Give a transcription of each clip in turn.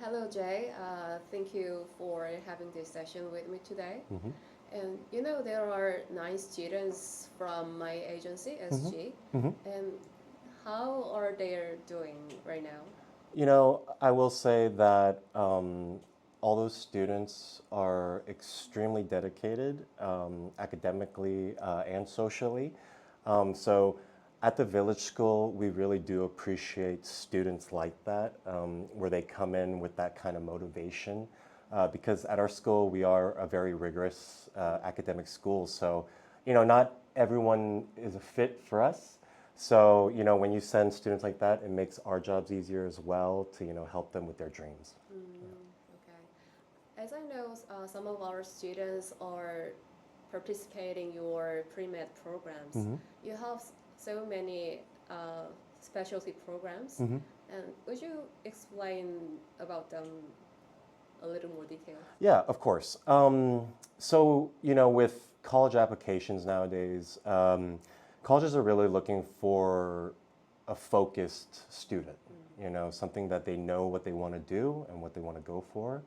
Hello, Jay. Thank you for having this session with me today. Mm-hmm. And there are 9 students from my agency, SG, Mm-hmm. and how are they doing right now? I will say that all those students are extremely dedicated academically and socially. So at the Village School, we really do appreciate students like that, where they come in with that kind of motivation. Because at our school, we are a very rigorous academic school. So, not everyone is a fit for us. So, when you send students like that, it makes our jobs easier as well to, help them with their dreams. Okay. As I know, some of our students are participating in your pre-med programs. Mm-hmm. You have so many specialty programs. Mm-hmm. And would you explain about them a little more detail? Yeah, of course. So, with college applications nowadays, colleges are really looking for a focused student, something that they know what they want to do and what they want to go for.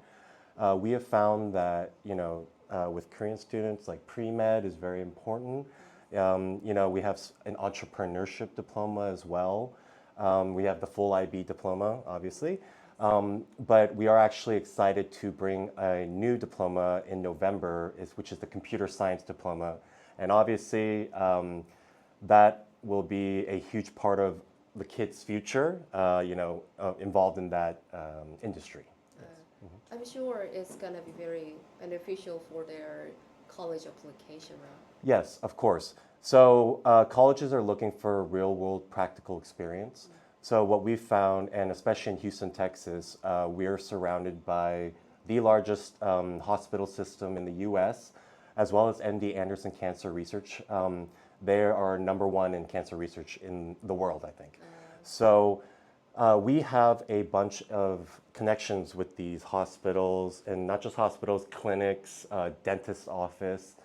We have found that, with Korean students, like pre-med is very important. We have an entrepreneurship diploma as well. We have the full IB diploma, obviously. But we are actually excited to bring a new diploma in November, which is the computer science diploma. And obviously, that will be a huge part of the kids' future, involved in that industry. I'm sure it's going to be very beneficial for their college application, right? Yes, of course. So colleges are looking for real-world practical experience. So what we've found, and especially in Houston, Texas, we're surrounded by the largest hospital system in the U.S., as well as MD Anderson Cancer Research. They are #1 in cancer research in the world, I think. So we have a bunch of connections with these hospitals, and not just hospitals, clinics, dentist office,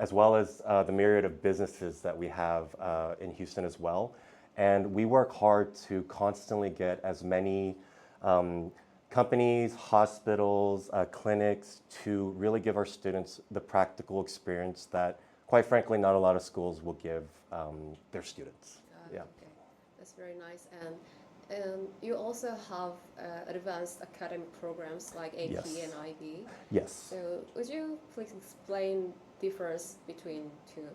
as well as the myriad of businesses that we have in Houston as well. And we work hard to constantly get as many companies, hospitals, clinics to really give our students the practical experience that, quite frankly, not a lot of schools will give their students. Yeah. Okay. That's very nice. And you also have advanced academic programs like AP Yes. and IB. Yes. So would you please explain the difference between two?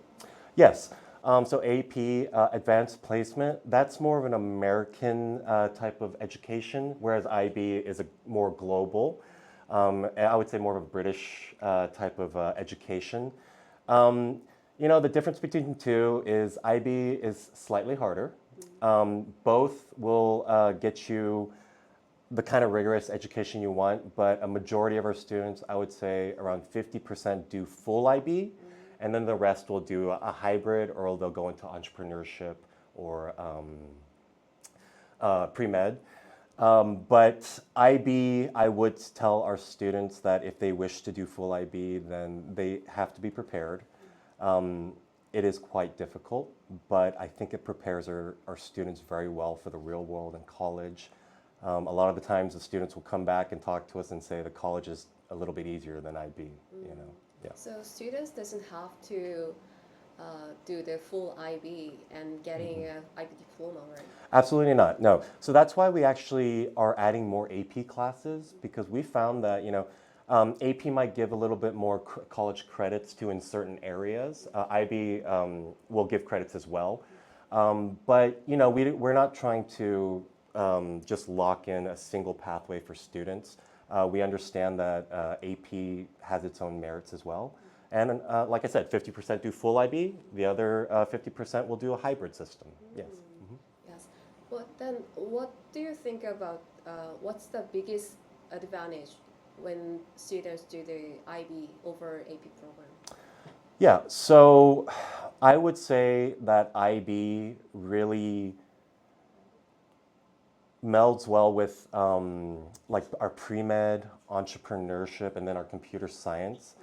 Yes. So AP, advanced placement, that's more of an American type of education, whereas IB is a more global, I would say more of a British type of education. The difference between the two is IB is slightly harder. Both will get you the kind of rigorous education you want, but a majority of our students, I would say around 50% do full IB. And then the rest will do a hybrid, or they'll go into entrepreneurship or pre-med. But IB, I would tell our students that if they wish to do full IB, then they have to be prepared. It is quite difficult, but I think it prepares our students very well for the real world and college. A lot of the times the students will come back and talk to us and say the college is a little bit easier than IB, Yeah. So students doesn't have to do the full IB and getting an IB diploma, right? Absolutely not, no. So that's why we actually are adding more AP classes, because we found that, AP might give a little bit more college credits to in certain areas. IB will give credits as well. But, we're not trying to just lock in a single pathway for students. We understand that AP has its own merits as well. And like I said, 50% do full IB, the other 50% will do a hybrid system. Yes. Mm-hmm. Yes. But then what do you think about what's the biggest advantage when students do the IB over AP program? Yeah, so I would say that IB really melds well with like our pre-med, entrepreneurship, and then our computer science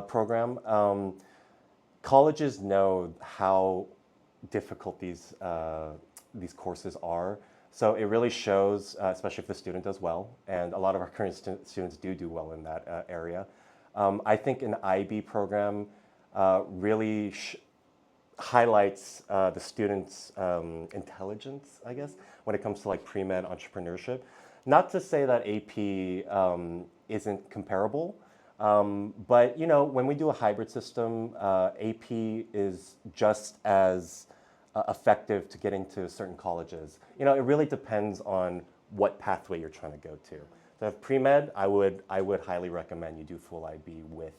program. Colleges know how difficult these courses are. So it really shows, especially if the student does well, and a lot of our current students do well in that area. I think an IB program really highlights the student's intelligence, I guess, when it comes to like pre-med entrepreneurship. Not to say that AP isn't comparable, but you know, when we do a hybrid system, AP is just as effective to get into certain colleges. You know, it really depends on what pathway you're trying to go to. So if pre-med, I would highly recommend you do full IB with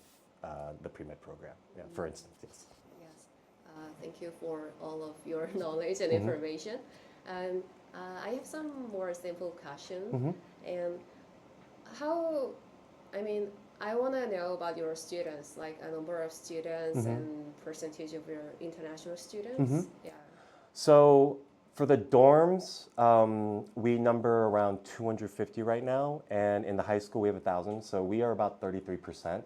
the pre-med program, yeah, for instance, yes. Yes. Thank you for all of your knowledge and information. And I have some more simple questions. And how, I mean, I want to know about your students, like a number of students and percentage of your international students. Yeah. So for the dorms, we number around 250 right now, and in the high school we have 1,000, so we are about 33%.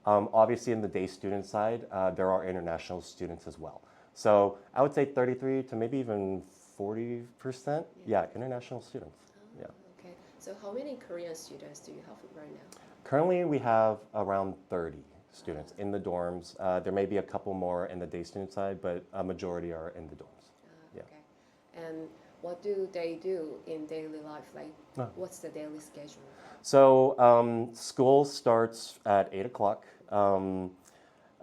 Obviously in the day student side, there are international students as well. So I would say 33 to maybe even 40%, yeah, international students. Yeah. Okay, so how many Korean students do you have right now? Currently we have around 30 students in the dorms. There may be a couple more in the day student side, but a majority are in the dorms. Yeah. Okay. And what do they do in daily life? Like, what's the daily schedule? So school starts at 8 o'clock.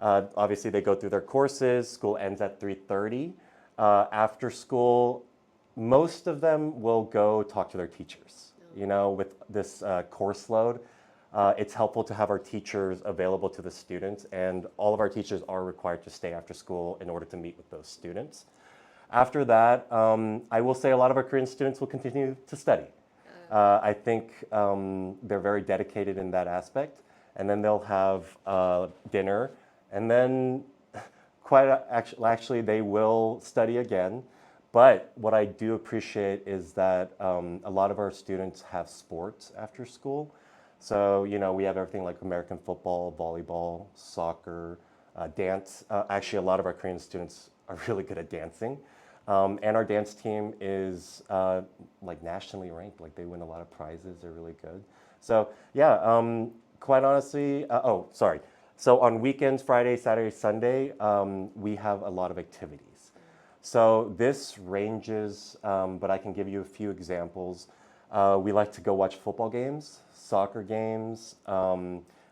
Obviously, they go through their courses. School ends at 3:30. After school, most of them will go talk to their teachers. You know, with this course load, it's helpful to have our teachers available to the students, and all of our teachers are required to stay after school in order to meet with those students. After that, I will say a lot of our Korean students will continue to study. I think they're very dedicated in that aspect. And then they'll have dinner. And then actually they will study again. But what I do appreciate is that a lot of our students have sports after school. So, you know, we have everything like American football, volleyball, soccer, dance. Actually, a lot of our Korean students are really good at dancing. And our dance team is like nationally ranked. Like they win a lot of prizes. They're really good. So yeah, quite honestly, So on weekends, Friday, Saturday, Sunday, we have a lot of activities. So this ranges, but I can give you a few examples. We like to go watch football games, soccer games.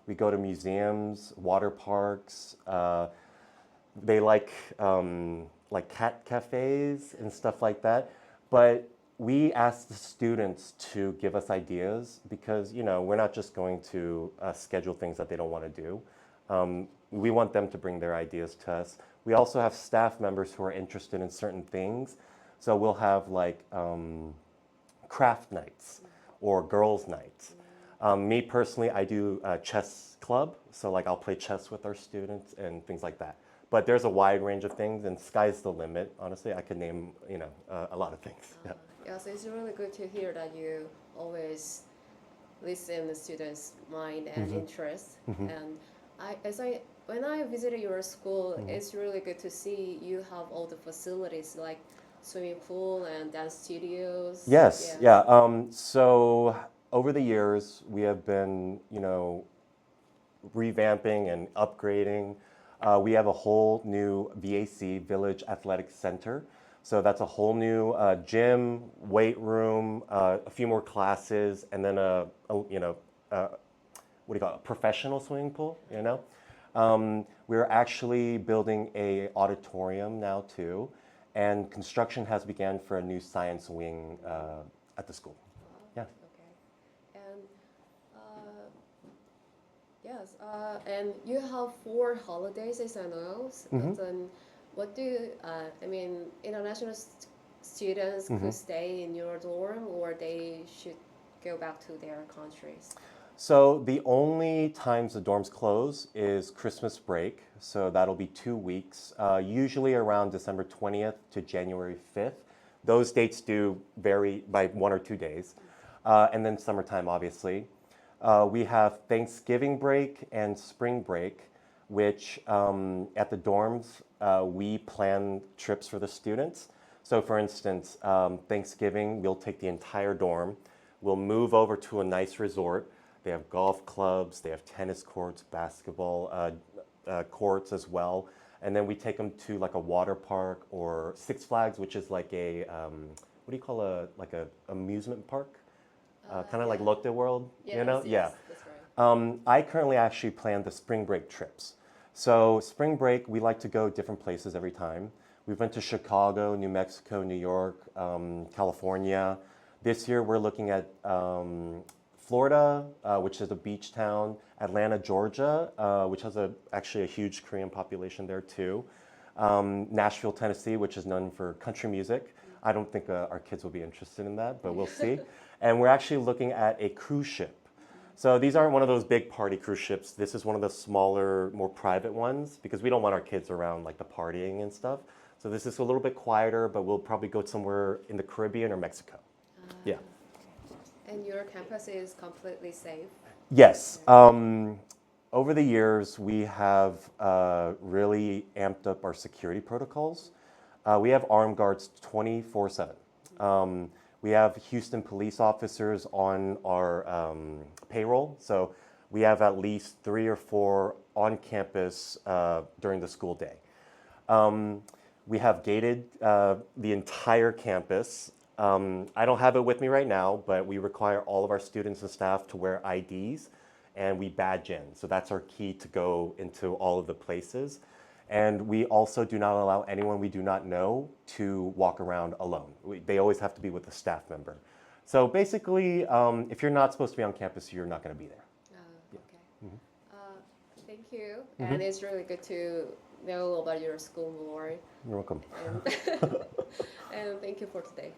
We go to museums, water parks. They like cat cafes and stuff like that. But we ask the students to give us ideas because, you know, we're not just going to schedule things that they don't want to do. We want them to bring their ideas to us. We also have staff members who are interested in certain things. So we'll have like craft nights or girls' nights. Me personally, I do a chess club. So like I'll play chess with our students and things like that. But there's a wide range of things, and sky's the limit. Honestly, I could name, you know, a lot of things. Yeah. Yeah, so it's really good to hear that you always listen to the students' mind and interest. And when I visited your school, it's really good to see you have all the facilities like swimming pool and dance studios. Yes. Yeah. So over the years, we have been, you know, revamping and upgrading. We have a whole new VAC, Village Athletic Center. So that's a whole new gym, weight room, a few more classes, and then what do you call it, a professional swimming pool, you know? We're actually building a auditorium now too, and construction has begun for a new science wing at the school. Yeah. Okay. And yes, and you have 4 holidays, as I know. But then what do international students could stay in your dorm, or they should go back to their countries? So the only times the dorms close is Christmas break. So that'll be 2 weeks, usually around December 20th to January 5th. Those dates do vary by 1 or 2 days. And then summertime, obviously. We have Thanksgiving break and spring break, which at the dorms, we plan trips for the students. So for instance, Thanksgiving, we'll take the entire dorm, we'll move over to a nice resort. They have golf clubs, they have tennis courts, basketball courts as well. And then we take them to like a water park or Six Flags, which is like a, what do you call a amusement park? Kind of like Lotte World, you know? Yes, that's right. I currently actually plan the spring break trips. So spring break, we like to go different places every time. We went to Chicago, New Mexico, New York, California. This year we're looking at Florida, which is a beach town, Atlanta, Georgia, which has actually a huge Korean population there too. Nashville, Tennessee, which is known for country music. I don't think our kids will be interested in that, but we'll see. And we're actually looking at a cruise ship. So these aren't one of those big party cruise ships. This is one of the smaller, more private ones because we don't want our kids around like the partying and stuff. So this is a little bit quieter, but we'll probably go somewhere in the Caribbean or Mexico. Yeah. And your campus is completely safe? Yes. Over the years, we have really amped up our security protocols. We have armed guards 24/7. We have Houston police officers on our payroll. So we have at least 3 or 4 on campus during the school day. We have gated the entire campus. I don't have it with me right now, but we require all of our students and staff to wear IDs, and we badge in. So that's our key to go into all of the places. And we also do not allow anyone we do not know to walk around alone. They always have to be with a staff member. So basically, if you're not supposed to be on campus, you're not going to be there. Okay. Thank you. And it's really good to know about your school more. You're welcome. And, and thank you for today.